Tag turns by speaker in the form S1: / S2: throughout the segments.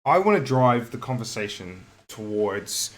S1: I want to drive the conversation towards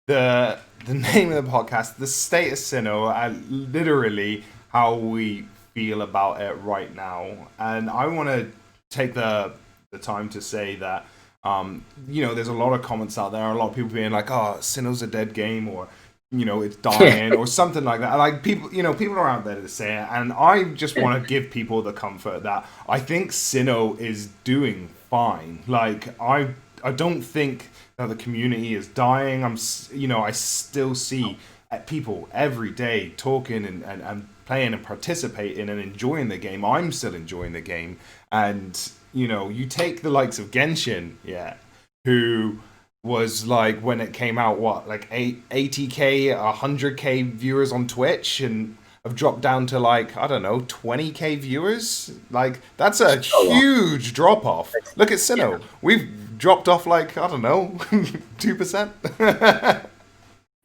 S1: the name of the podcast, the state of Sinnoh, and literally how we feel about it right now. And I want to take the time to say that there's a lot of comments out there, a lot of people being like, "Oh, Sinnoh's a dead game," or it's dying, or something like that. Like people, people are out there to say it, and I just want to give people the comfort that I think Sinnoh is doing fine. Like I don't think that the community is dying. I still see people every day talking and playing and participating and enjoying the game. I'm still enjoying the game, and you take the likes of Genshin, yeah, who was like when it came out, what, like 80K, 100K viewers on Twitch, and have dropped down to like, I don't know, 20K viewers. Like that's a
S2: So long.
S1: huge drop off. Look at
S2: Yeah.
S1: Sinnoh. We've dropped off like, I don't know, 2%.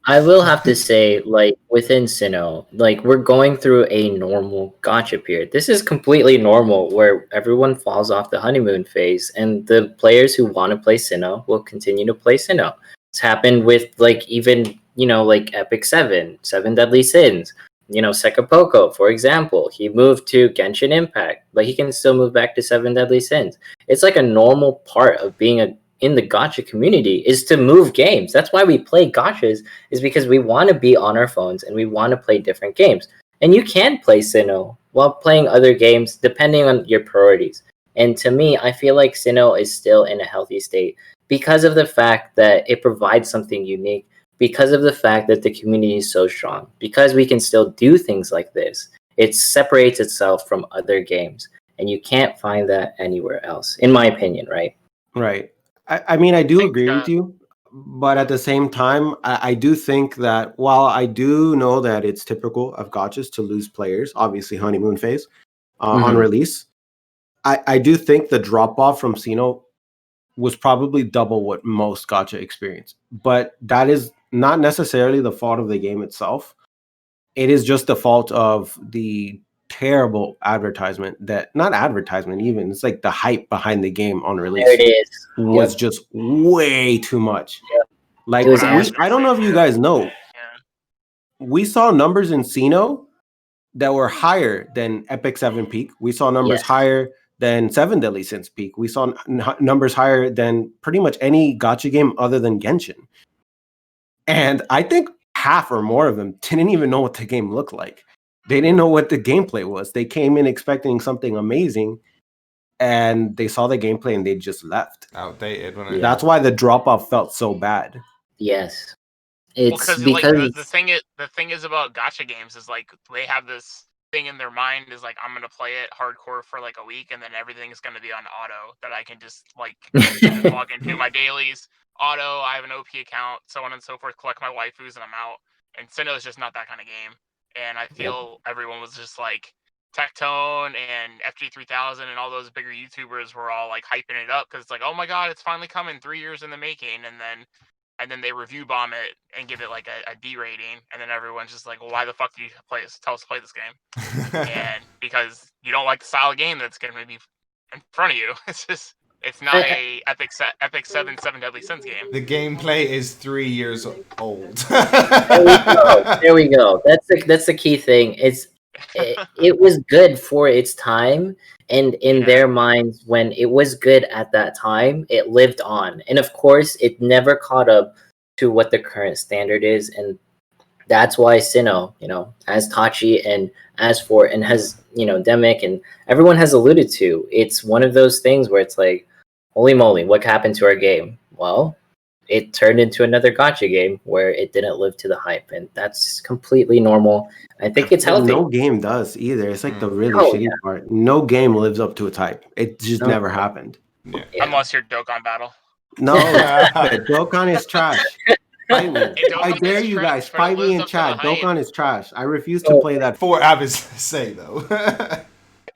S2: I will have to say, like, within Sinnoh, like, we're going through a normal gacha period. This is completely normal where everyone falls off the honeymoon phase, and the players who want to play Sinnoh will continue to play Sinnoh. It's happened with, like, even, like Epic 7, Seven Deadly Sins. Sekapoko, for example, he moved to Genshin Impact, but he can still move back to Seven Deadly Sins. It's like a normal part of being in the gacha community is to move games. That's why we play gachas, is because we want to be on our phones and we want to play different games. And you can play Sinnoh while playing other games depending on your priorities. And to me, I feel like Sinnoh is still in a healthy state because of the fact that it provides something unique, because of the fact that the community is so strong, because we can still do things like this. It separates itself from other games. And you can't find that anywhere else, in my opinion, right?
S3: Right. I mean, I do
S4: think
S3: agree with you, but at the same time, I do think that while I do know that it's typical of gotchas to lose players, obviously honeymoon phase on release, I do think the drop off from Sino was probably double what most gotcha experience. But that is not necessarily the fault of the game itself. It is just the fault of the terrible advertisement, that not advertisement even, it's like the hype behind the game on
S2: There
S3: release
S2: it is.
S3: was
S2: Yep.
S3: just way too much.
S2: Yep.
S3: Like
S2: It was
S3: I don't know if you guys know,
S4: Yeah.
S3: we saw numbers in Sino that were higher than Epic 7 peak. We saw numbers
S2: Yes.
S3: higher than Seven Deadly Sins peak. We saw numbers higher than pretty much any gotcha game other than Genshin. And I think half or more of them didn't even know what the game looked like. They didn't know what the gameplay was. They came in expecting something amazing, and they saw the gameplay and they just left.
S1: Outdated, wasn't it?
S2: Yeah.
S3: That's why the drop off felt so bad.
S2: Yes.
S4: Well,
S2: It's
S4: like
S2: because
S4: the thing is about gacha games is like they have this thing in their mind is like I'm gonna play it hardcore for like a week and then everything's gonna be on auto that I can just like log into my dailies, auto. I have an OP account, so on and so forth. Collect my waifus and I'm out. And Sinnoh is just not that kind of game. And I feel everyone was just like Tectone and FG3000 and all those bigger YouTubers were all like hyping it up because it's like, oh my god, it's finally coming, 3 years in the making, and then they review bomb it and give it like a D rating, and then everyone's just like, well, why the fuck do you tell us to play this game? And because you don't like the style of game that's going to be in front of you. It's not a Epic 7 Deadly Sins game.
S1: The gameplay is 3 years old.
S2: there we go. That's the key thing. It was good for its time, and in their minds, when it was good at that time, it lived on. And of course, it never caught up to what the current standard is, and that's why Sinnoh, as Tachi and as for and has Demic and everyone has alluded to, it's one of those things where it's like, holy moly, what happened to our game? Well, it turned into another gotcha game where it didn't live to the hype, and that's completely normal. I think it's healthy.
S3: No game does either. It's like the really
S2: Oh,
S3: shitty part. No game lives up to its hype. It just
S2: No.
S3: never happened.
S1: Yeah.
S4: Unless you're Dokkan Battle.
S3: No, Dokkan is trash. Fight me. I
S4: Dokkan
S3: dare
S4: is
S3: you
S4: trash,
S3: guys.
S4: but it
S3: Fight me
S4: lives
S3: in
S4: up to the
S3: chat.
S4: hype.
S3: Dokkan is trash. I refuse to play that.
S1: For Abby's sake, though.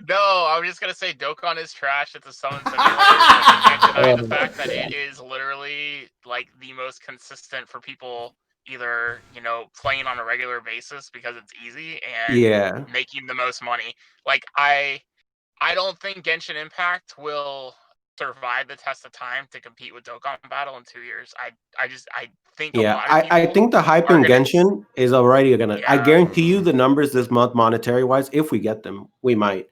S4: No, I was just gonna say Dokkan is trash. It's a summon simulator. But you can't deny the fact that it is literally like the most consistent for people either playing on a regular basis because it's easy and making the most money. Like I don't think Genshin Impact will survive the test of time to compete with Dokkan Battle in 2 years. I think a
S3: Yeah,
S4: lot of people
S3: I think the hype
S4: are
S3: in
S4: gonna
S3: Genshin is already gonna. I
S4: Yeah.
S3: guarantee you the numbers this month, monetary wise, if we get them, we might.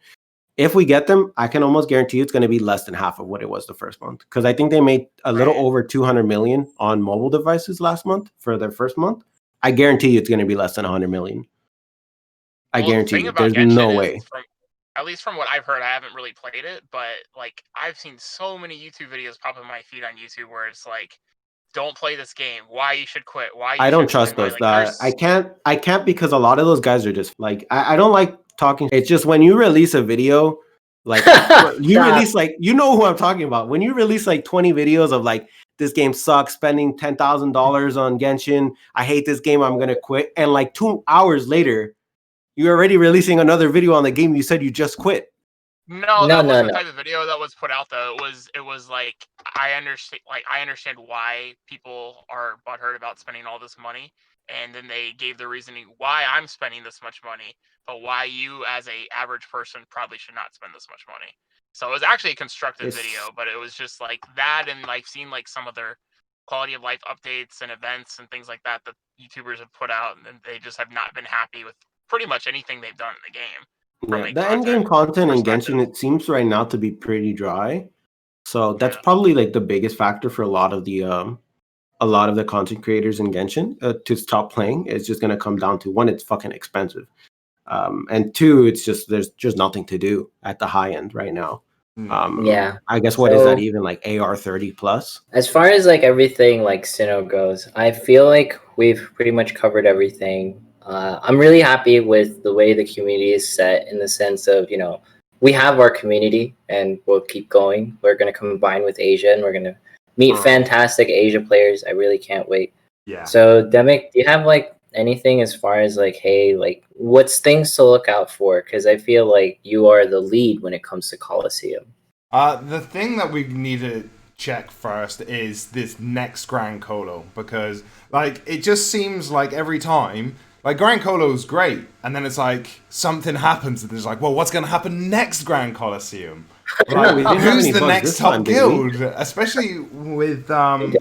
S3: If we get them, I can almost guarantee you it's going to be less than half of what it was the first month. Because I think they made a little
S4: Right.
S3: over 200 million on mobile devices last month for their first month. I guarantee you it's going to be less than 100 million. I
S4: Well, the
S3: guarantee
S4: thing
S3: you.
S4: about
S3: There's no
S4: Genshin is,
S3: way.
S4: at least from what I've heard, I haven't really played it, but like I've seen so many YouTube videos pop in my feed on YouTube where it's like, "Don't play this game. Why you should quit? Why
S3: I
S4: you
S3: don't
S4: should
S3: trust
S4: quit?"
S3: those.
S4: Like there's
S3: I can't because a lot of those guys are just like I don't like talking. It's just when you release a video, like you
S2: Stop.
S3: release like you know who I'm talking about. When you release like 20 videos of like this game sucks, spending $10,000 on Genshin, I hate this game, I'm gonna quit, and like 2 hours later, you're already releasing another video on the game you said you just quit.
S4: No,
S2: No,
S4: that
S2: no,
S4: wasn't the
S2: no.
S4: type of video that was put out though. It was like I understand why people are butthurt about spending all this money, and then they gave the reasoning why I'm spending this much money, but why you as a average person probably should not spend this much money. So it was actually a constructive
S3: It's-
S4: video, but it was just like that, and like seeing like some of their quality of life updates and events and things like that that YouTubers have put out, and they just have not been happy with pretty much anything they've done in the game. From
S3: Yeah,
S4: a
S3: the end game content in
S4: perspective.
S3: Genshin it seems right now to be pretty dry. So that's
S4: Yeah.
S3: probably like the biggest factor for a lot of the content creators in Genshin to stop playing. It's just going to come down to one, it's fucking expensive, and two, it's just there's just nothing to do at the high end right now.
S2: Yeah.
S3: I guess what is that
S2: So-
S3: even like AR 30 plus?
S2: As far as like everything like Sinnoh goes, I feel like we've pretty much covered everything. I'm really happy with the way the community is set in the sense of, you know, we have our community and we'll keep going. We're going to combine with Asia and we're going to meet fantastic Asia players. I really can't wait.
S1: Yeah.
S2: So, Demic, do you have like anything as far as like, hey, like what's things to look out for? Because I feel like you are the lead when it comes to Coliseum.
S1: The thing that we need to check first is this next Grand Colo, because like it just seems like every time like Grand Colo's great, and then it's like something happens and there's like, well, what's going to happen next Grand Coliseum? Like,
S3: we didn't have
S1: who's
S3: any
S1: the
S3: bugs
S1: next
S3: this
S1: top
S3: time, did we?
S1: guild? Especially with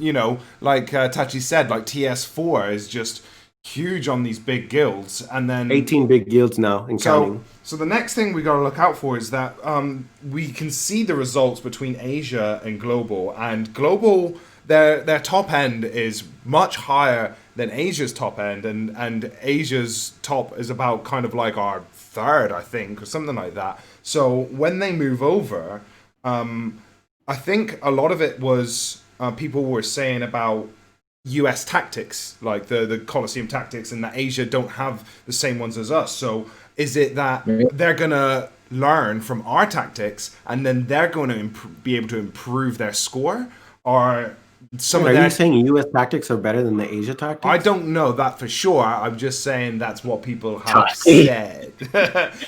S1: you know, like Tachi said, like TS4 is just huge on these big guilds, and then
S3: 18 big guilds now and counting.
S1: So the next thing we got to look out for is that we can see the results between Asia and Global, and Global their top end is much higher than Asia's top end, and Asia's top is about kind of like our third, I think, or something like that. So when they move over, I think a lot of it was people were saying about US tactics, like the Colosseum tactics, and that Asia don't have the same ones as us. So is it that they're going to learn from our tactics and then they're going to be able to improve their score? Or some of
S3: Are you saying US tactics are better than the Asia tactics?
S1: I don't know that for sure. I'm just saying that's what people have
S2: Toxic.
S1: said.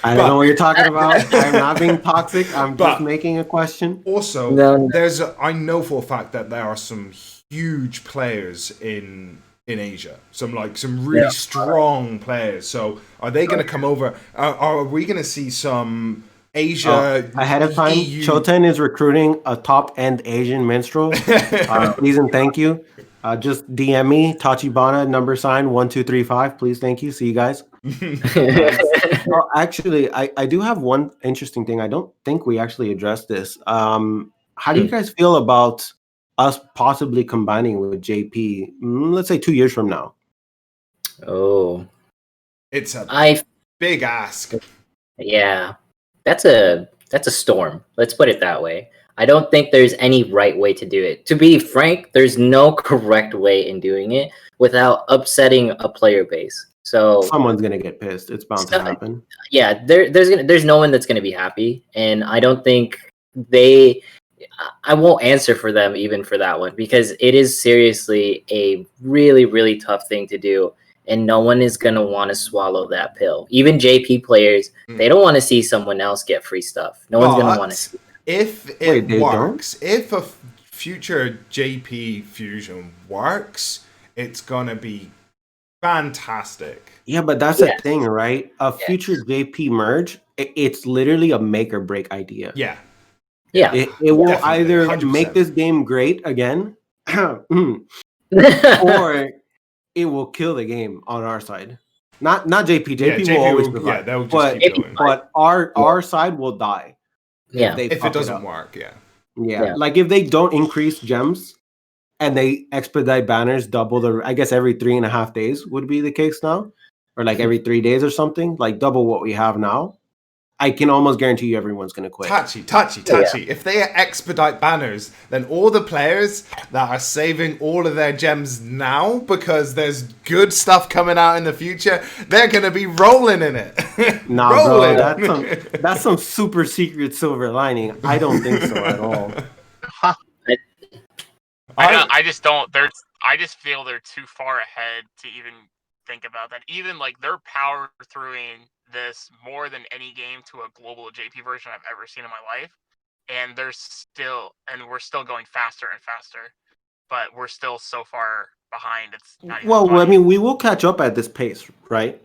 S3: I don't know what you're talking about. I'm not being toxic. I'm just making a question.
S1: Also,
S2: No.
S1: I know for a fact that there are some huge players in Asia. Some really strong players. So are they going to come over? Are we going to see some Asia
S3: ahead of time?
S1: EU?
S3: Choten is recruiting a top-end Asian minstrel. Please and thank you. Just DM me, Tachibana, #sign 1235. Please, thank you. See you guys. Well, actually, I do have one interesting thing. I don't think we actually addressed this. How do you guys feel about us possibly combining with JP, let's say 2 years from now?
S2: Oh,
S1: It's a big ask.
S2: Yeah, that's a storm. Let's put it that way. I don't think there's any right way to do it. To be frank, there's no correct way in doing it without upsetting a player base. So
S3: Someone's gonna get pissed. It's bound to happen.
S2: Yeah, there's no one that's gonna be happy, and I don't think I won't answer for them even for that one, because it is seriously a really, really tough thing to do, and no one is going to want to swallow that pill. Even JP players, they don't want to see someone else get free stuff. No one's going to want to see that.
S1: If it works, if a future JP fusion works, it's going to be fantastic.
S3: Yeah, but that's the thing, right? A future JP merge, it's literally a make or break idea.
S1: Yeah.
S2: Yeah.
S3: It will
S1: Definitely,
S3: either
S1: 100%.
S3: make this game great again, or it will kill the game on our side. Not JP.
S1: Yeah,
S3: JP will always
S1: yeah,
S3: survive.
S1: they'll just
S3: but
S1: keep going.
S3: but our side will die
S2: Yeah.
S3: if they
S1: If it
S3: fuck
S1: doesn't
S3: up.
S1: work, yeah.
S3: Yeah,
S2: Yeah.
S3: like if they don't increase gems and they expedite banners double the, I guess every 3.5 days would be the case now, or like every 3 days or something, like double what we have now. I can almost guarantee you everyone's gonna quit.
S1: Touchy.
S2: Yeah.
S1: If they expedite banners, then all the players that are saving all of their gems now because there's good stuff coming out in the future, they're gonna be rolling in it.
S3: Nah,
S1: rolling.
S3: bro, that's some super secret silver lining. I don't think so at all.
S4: I just don't. I just feel they're too far ahead to even think about that. Even like they're power throughing this more than any game to a global JP version I've ever seen in my life, and we're still going faster and faster, but we're still so far behind. It's not even
S3: Well, I
S4: funny.
S3: mean, we will catch up at this pace, right?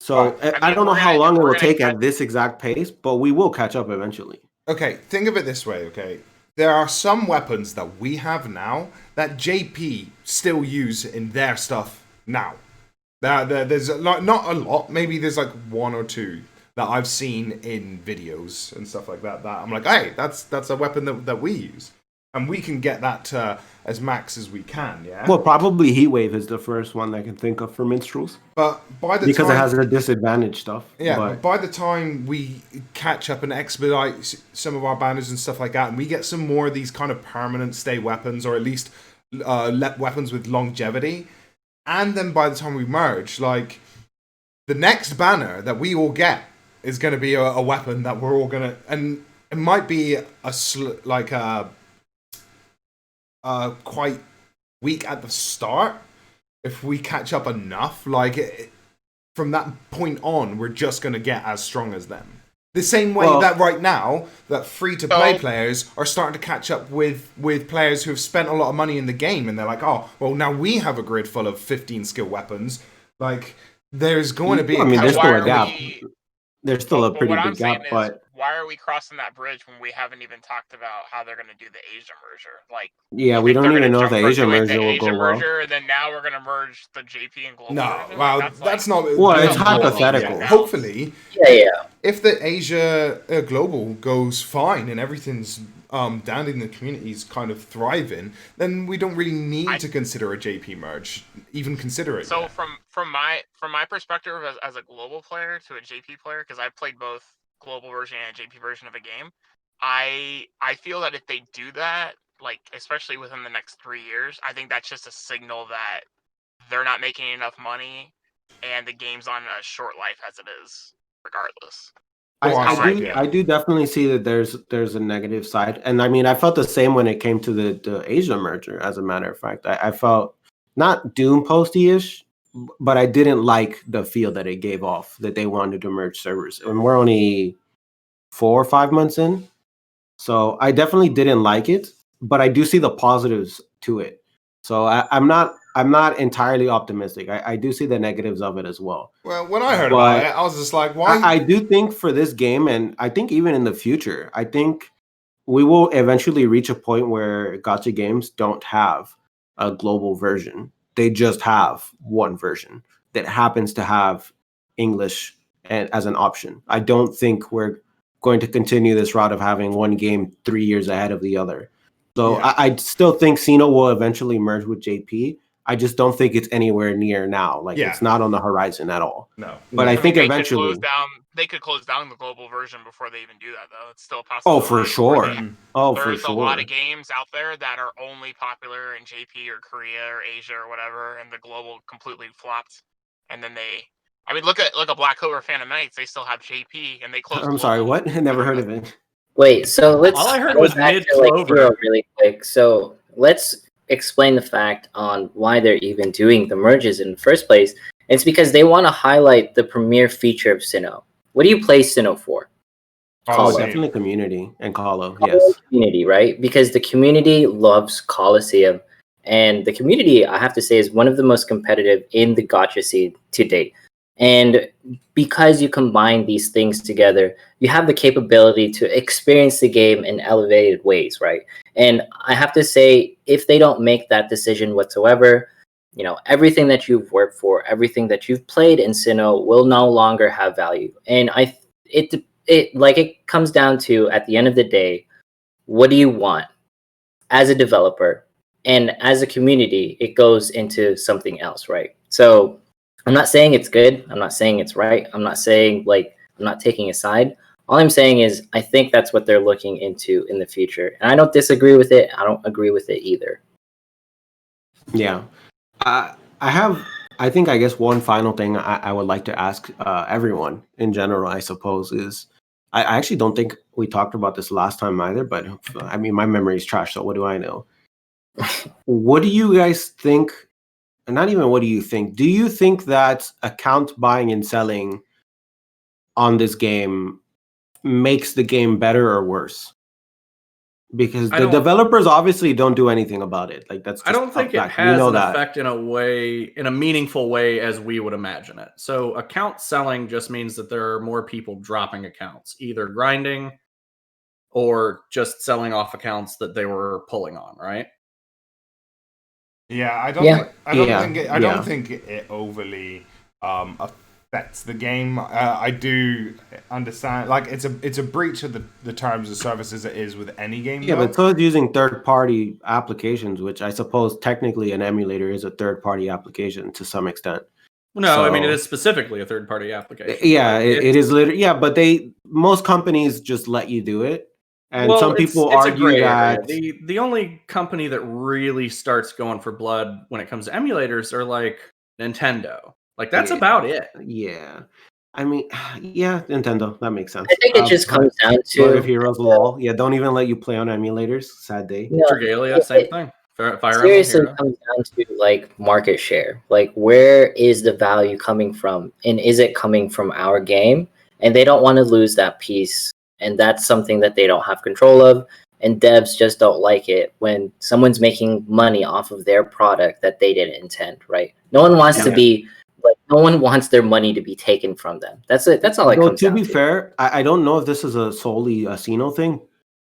S3: So
S1: Right.
S3: I don't know how long it will take
S4: catch-
S3: at this exact pace, but we will catch up eventually.
S1: Okay, think of it this way, okay? There are some weapons that we have now that JP still use in their stuff now. There's not a lot, maybe there's like one or two that I've seen in videos and stuff like that I'm like, hey, that's a weapon that we use. And we can get that as max as we can, yeah?
S3: Well, probably Heatwave is the first one I can think of for minstrels.
S1: But by the
S3: because
S1: time,
S3: it has a disadvantage stuff.
S1: yeah,
S3: but
S1: by the time we catch up and expedite some of our banners and stuff like that, and we get some more of these kind of permanent stay weapons, or at least weapons with longevity, and then by the time we merge, like, the next banner that we all get is going to be a weapon that we're all going to, and it might be quite weak at the start. If we catch up enough, from that point on, we're just going to get as strong as them. The same way that right now, that free-to-play players are starting to catch up with players who have spent a lot of money in the game, and they're like, oh, well, now we have a grid full of 15 skill weapons. Like, there's going to be
S3: there's still a gap.
S4: We,
S3: There's still a pretty
S4: what
S3: big
S4: I'm saying
S3: gap,
S4: is,
S3: but
S4: why are we crossing that bridge when we haven't even talked about how they're going to do the Asia merger? Like,
S3: yeah,
S4: you
S3: we
S4: think
S3: don't
S4: they're
S3: even
S4: gonna
S3: know if the
S4: jump
S3: Asia
S4: from doing
S3: merger
S4: the
S3: will
S4: Asia
S3: go well.
S4: merger, and then now we're going to merge the JP and global
S1: No,
S4: version?
S1: well,
S4: Like,
S1: that's not.
S3: Well,
S1: that's
S3: it's
S1: not-
S3: hypothetical.
S1: Yeah, hopefully,
S2: Yeah.
S1: if the Asia global goes fine and everything's down in the communities kind of thriving, then we don't really need to consider a JP merge. Even consider it.
S4: So
S1: yet.
S4: from my perspective as a global player to a JP player, because I've played both global version and JP version of a game, I feel that if they do that, like especially within the next 3 years, I think that's just a signal that they're not making enough money and the game's on a short life as it is, regardless.
S3: I do definitely see that there's a negative side, and I mean I felt the same when it came to the Asia merger. As a matter of fact, I felt not Doom posty-ish, but I didn't like the feel that it gave off that they wanted to merge servers, and we're only 4 or 5 months in, so I definitely didn't like it, but I do see the positives to it. So I'm not entirely optimistic. I do see the negatives of it as well.
S1: Well, when I heard about it, I was just like, why?
S3: I do think for this game, and I think even in the future, I think we will eventually reach a point where gacha games don't have a global version. They just have one version that happens to have English as an option. I don't think we're going to continue this route of having one game 3 years ahead of the other. So
S1: Yeah.
S3: I still think SINo will eventually merge with JP. I just don't think it's anywhere near now. Like it's not on the horizon at all.
S1: No.
S3: But I think
S4: they
S3: eventually
S4: they could close down the global version before they even do that, though. It's still a
S3: Oh,
S4: possibility.
S3: for sure.
S4: There's a lot of games out there that are only popular in JP or Korea or Asia or whatever, and the global completely flopped. And then look at Black Clover Phantom Knights. They still have JP, and they closed.
S3: I'm sorry, what? Never heard of it.
S2: Wait, so let's
S5: All I heard
S2: go
S5: was
S2: back
S5: mid
S2: to, like,
S5: Clover.
S2: Hero really quick. So let's explain the fact on why they're even doing the merges in the first place. It's because they want to highlight the premier feature of SINo. What do you play SINo for?
S3: Oh,
S1: Same.
S3: definitely community and Colo.
S2: Colo
S3: Yes.
S2: community, right? Because the community loves Coliseum, and the community, I have to say, is one of the most competitive in the gacha scene to date. And because you combine these things together, you have the capability to experience the game in elevated ways, right? And I have to say, if they don't make that decision whatsoever, you know, everything that you've worked for, everything that you've played in Sinnoh will no longer have value. And it comes down to, at the end of the day, what do you want as a developer? And as a community, it goes into something else, right? So I'm not saying it's good. I'm not saying it's right. I'm not saying, like, I'm not taking a side. All I'm saying is I think that's what they're looking into in the future. And I don't disagree with it. I don't agree with it either.
S3: Yeah. I think, I guess one final thing I would like to ask everyone in general, I suppose, is I actually don't think we talked about this last time either, but I mean, my memory is trash, so what do I know? What do you guys think? And not even what do you think? Do you think that account buying and selling on this game makes the game better or worse? Because the developers obviously don't do anything about it. Like, that's just
S5: I don't think it
S3: fact.
S5: has an effect in a meaningful way as we would imagine it. So account selling just means that there are more people dropping accounts, either grinding or just selling off accounts that they were pulling on, right?
S1: Yeah, I don't think it overly affects the game. I do understand, like, it's a breach of the terms of service as it is with any game.
S3: Yeah, but so it's using third-party applications, which I suppose technically an emulator is a third-party application to some extent.
S5: No, so, I mean, it is specifically a third-party application.
S3: Yeah, it is literally. Yeah, but most companies just let you do it. And some people argue that
S5: the only company that really starts going for blood when it comes to emulators are like Nintendo. Like, that's about it.
S3: Yeah. I mean, yeah, Nintendo. That makes sense.
S2: I think it just comes down to
S3: Blood of Heroes, lol. Yeah, don't even let you play on emulators. Sad day.
S2: No,
S5: Regalia, same thing.
S2: Seriously, it comes down to, like, market share. Like, where is the value coming from? And is it coming from our game? And they don't want to lose that piece. And that's something that they don't have control of. And devs just don't like it when someone's making money off of their product that they didn't intend, right? No one wants to be, like, no one wants their money to be taken from them. That's it. That's all it comes down to.
S3: To be fair, I don't know if this is solely a SINoh thing,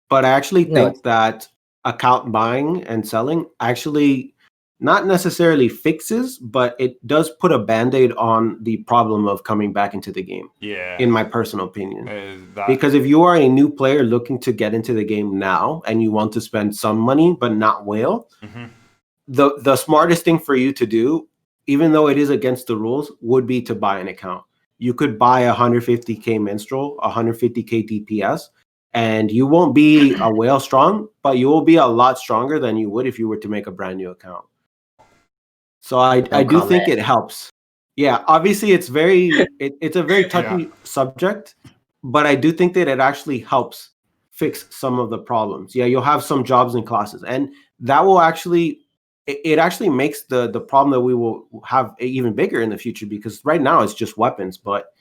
S3: but I actually think that account buying and selling actually not necessarily fixes, but it does put a band-aid on the problem of coming back into the game.
S1: Yeah.
S3: In my personal opinion. Because if you are a new player looking to get into the game now and you want to spend some money but not whale, the smartest thing for you to do, even though it is against the rules, would be to buy an account. You could buy 150k minstrel, 150k DPS, and you won't be a whale strong, but you will be a lot stronger than you would if you were to make a brand new account. So I do think it helps. Yeah, obviously it's it's a very touchy subject, but I do think that it actually helps fix some of the problems. Yeah, you'll have some jobs and classes, and that will actually it actually makes the problem that we will have even bigger in the future, because right now it's just weapons. But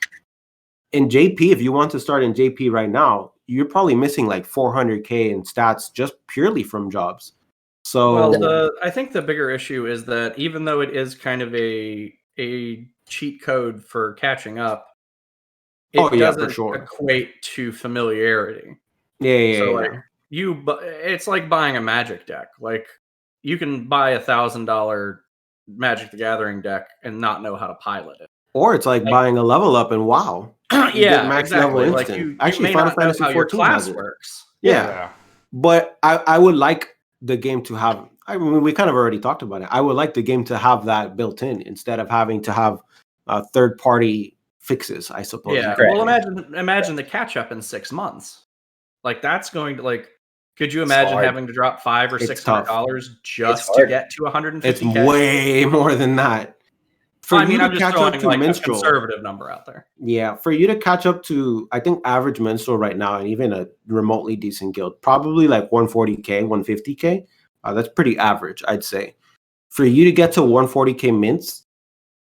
S3: in JP, if you want to start in JP right now, you're probably missing like 400k in stats just purely from jobs. So
S5: I think the bigger issue is that even though it is kind of a cheat code for catching up, it doesn't equate to familiarity. It's like buying a Magic deck. Like, you can buy $1,000 Magic the Gathering deck and not know how to pilot it.
S3: Or it's like buying a level up and WoW.
S5: Exactly. Like, you may not know how your class works.
S3: Yeah. But I would like the game to have, I mean, we kind of already talked about it. I would like the game to have that built in instead of having to have third-party fixes, I suppose.
S5: Yeah. Well, imagine the catch-up in 6 months. Like, that's going to, like, could you imagine having to drop $500 or $600 just to get to 150K?
S3: It's way more than that.
S5: I'm just throwing like a conservative number out there.
S3: Yeah, for you to catch up to, I think, average minstrel right now, and even a remotely decent guild, probably like 140k, 150k. That's pretty average, I'd say. For you to get to 140k mints,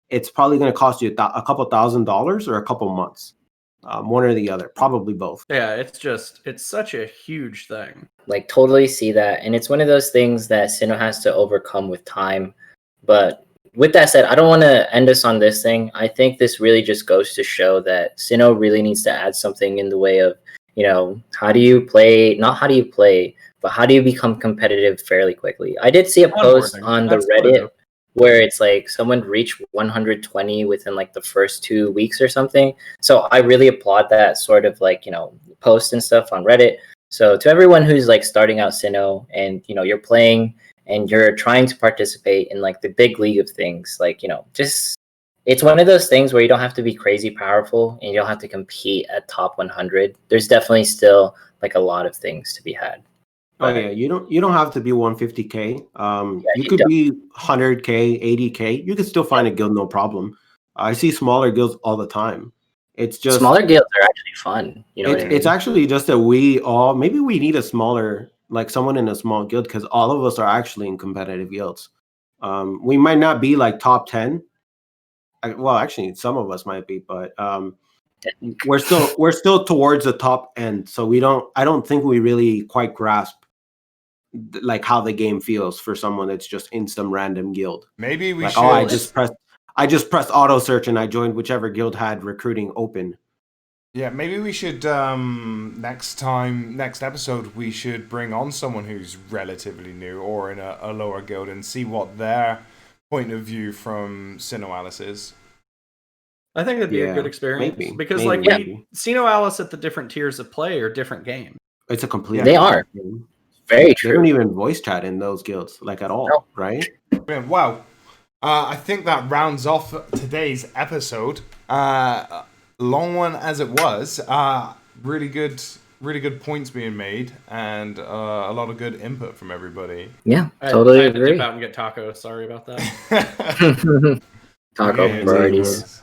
S3: it's probably going to cost you a couple $1,000s or a couple months. One or the other, probably both.
S5: Yeah, it's such a huge thing.
S2: Like, totally see that. And it's one of those things that SINoH has to overcome with time. But with that said, I don't want to end us on this thing. I think this really just goes to show that SINo really needs to add something in the way of, how do you play, not how do you play, but how do you become competitive fairly quickly? I did see a post
S5: Onboarding.
S2: on the
S5: That's really
S2: Reddit
S5: dope.
S2: where it's like someone reached 120 within like the first 2 weeks or something. So I really applaud that sort of like, post and stuff on Reddit. So to everyone who's like starting out SINo and, you're playing and you're trying to participate in like the big league of things, like, just it's one of those things where you don't have to be crazy powerful and you don't have to compete at top 100. There's definitely still like a lot of things to be had.
S3: Oh yeah, you don't have to be 150k.
S2: Yeah,
S3: You
S2: you
S3: could
S2: don't.
S3: be 100k, 80k. You could still find a guild, no problem. I see smaller guilds all the time. It's just
S2: Smaller guilds are actually fun. You know what I mean?
S3: it's actually just that maybe we need a smaller, like someone in a small guild, because all of us are actually in competitive guilds. We might not be like top 10. Well, actually, some of us might be, but we're still towards the top end. So I don't think we really quite grasp like how the game feels for someone that's just in some random guild.
S1: Maybe we
S3: Like,
S1: should.
S3: oh, I just pressed auto search and I joined whichever guild had recruiting open.
S1: Yeah, maybe we should next episode we should bring on someone who's relatively new or in a lower guild and see what their point of view from SINoALICE is.
S5: I think that'd be a good experience because SINoALICE at the different tiers of play are different games.
S3: It's a complete.
S2: They are
S3: game.
S2: very true.
S3: They don't even voice chat in those guilds like at all,
S2: No.
S3: Right?
S1: Wow. I think that rounds off today's episode. Long one as it was. Really good points being made, and a lot of good input from everybody.
S2: Yeah,
S5: I
S2: totally
S5: had to
S2: agree.
S5: dip out and get tacos. Sorry about that.
S2: Taco
S1: Yeah,
S2: parties.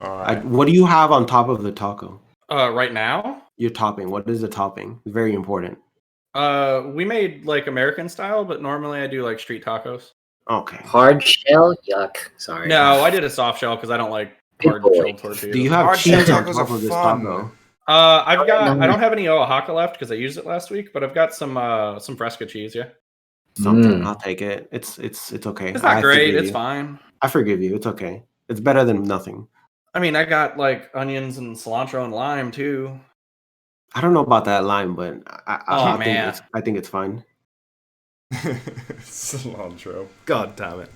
S1: All right.
S3: What do you have on top of the taco?
S5: Right now,
S3: Your topping. What is the topping? It's very important.
S5: we made like American style, but normally I do like street tacos.
S3: Okay.
S2: Hard shell? Yuck. Sorry.
S5: No, I did a soft shell because I don't like hard
S2: Good boy.
S5: shelled tortillas.
S3: Do you have
S1: Hard
S3: cheese
S1: shell
S3: on
S1: tacos
S3: top
S1: are
S3: of this
S1: fun.
S3: taco?
S5: I don't have any Oaxaca left because I used it last week, but I've got some Fresca cheese. Yeah,
S3: Something.
S2: Mm.
S3: I'll take it. It's okay.
S5: it's not great.
S3: forgive
S5: It's
S3: you.
S5: fine.
S3: I forgive you. It's okay. It's better than nothing.
S5: I mean, I got like onions and cilantro and lime too.
S3: I don't know about that lime, but I think it's fine.
S1: Cilantro. God damn it.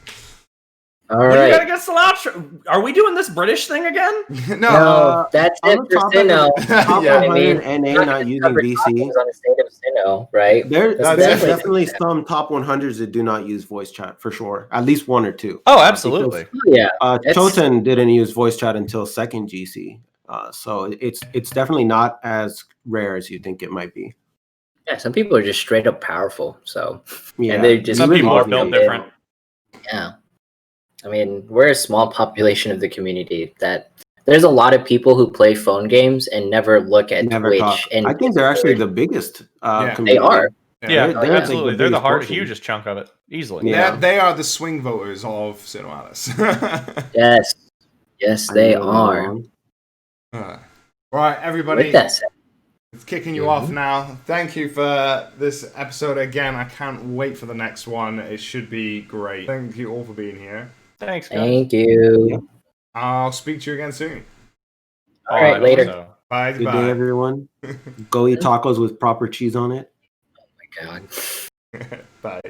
S2: All
S5: You
S2: right.
S5: gotta get cilantro. Are we doing this British thing again?
S2: No, that's
S3: on
S2: it
S3: the
S2: for
S3: topic of-
S2: SINo.
S3: Top
S1: Yeah.
S3: 100
S2: I
S3: NA
S2: mean,
S3: not using
S2: cover
S3: VC.
S2: tacos on the state of SINo, right?
S3: There's
S1: That's
S3: definitely some top 100s that do not use voice chat for sure. At least one or two.
S5: Oh, absolutely.
S2: Yeah. That's-
S3: Choten didn't use voice chat until second GC. So it's definitely not as rare as you think it might be.
S2: Yeah, some people are just straight up powerful. So,
S3: Yeah,
S2: and they just
S5: Some people are built
S2: in.
S5: different.
S2: Yeah. I mean, we're a small population of the community that there's a lot of people who play phone games and never look at
S3: Never
S2: Twitch.
S3: talk.
S2: And
S3: I think they're actually the biggest
S1: Yeah.
S3: community.
S2: They are.
S5: Yeah,
S3: They're like
S5: absolutely.
S3: the
S5: They're the
S3: biggest portion.
S5: hugest chunk of it, easily.
S3: Yeah.
S1: They are the swing voters of SINoALICE.
S2: Yes. Yes, they
S3: I know
S2: are.
S1: All right, everybody.
S2: With that said,
S1: It's kicking you off now. Thank you for this episode again. I can't wait for the next one. It should be great. Thank you all for being here.
S5: Thanks, guys.
S2: thank you.
S3: Yeah.
S1: I'll speak to you again soon.
S2: All right,
S5: I hope
S2: later.
S5: so.
S1: Bye.
S3: Good day,
S1: Goodbye.
S3: everyone. Go eat tacos with proper cheese on it.
S2: Oh my God.
S1: Bye.